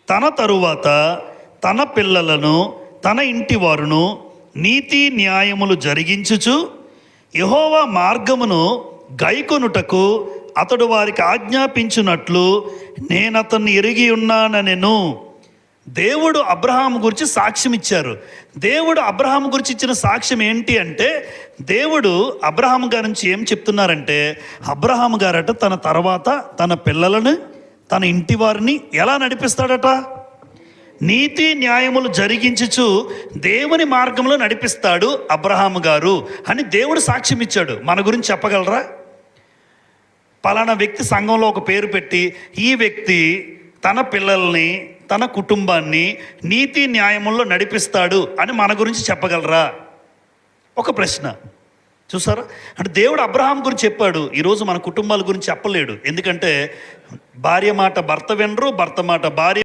తన తరువాత తన పిల్లలను తన ఇంటి వారును నీతి న్యాయములు జరిగించుచు యెహోవా మార్గమును గైకొనుటకు అతడు వారికి ఆజ్ఞాపించున్నట్లు నేనతన్ని ఎరిగి ఉన్నానెను. దేవుడు అబ్రహాము గురించి సాక్ష్యం ఇచ్చారు. దేవుడు అబ్రహాము గురించి ఇచ్చిన సాక్ష్యం ఏంటి అంటే, దేవుడు అబ్రహాము గారి నుంచి ఏం చెప్తున్నారంటే, అబ్రహాము గారట తన తర్వాత తన పిల్లలను తన ఇంటి వారిని ఎలా నడిపిస్తాడట? నీతి న్యాయములు జరిగించుచు దేవుని మార్గంలో నడిపిస్తాడు అబ్రహాము గారు అని దేవుడు సాక్ష్యం ఇచ్చాడు. మన గురించి చెప్పగలరా? పలానా వ్యక్తి సంఘంలో ఒక పేరు పెట్టి, ఈ వ్యక్తి తన పిల్లల్ని తన కుటుంబాన్ని నీతి న్యాయముల్లో నడిపిస్తాడు అని మన గురించి చెప్పగలరా? ఒక ప్రశ్న. చూసారా? అంటే దేవుడు అబ్రహాం గురించి చెప్పాడు. ఈరోజు మన కుటుంబాల గురించి చెప్పలేడు. ఎందుకంటే భార్య మాట భర్త వినరు, భర్త మాట భార్య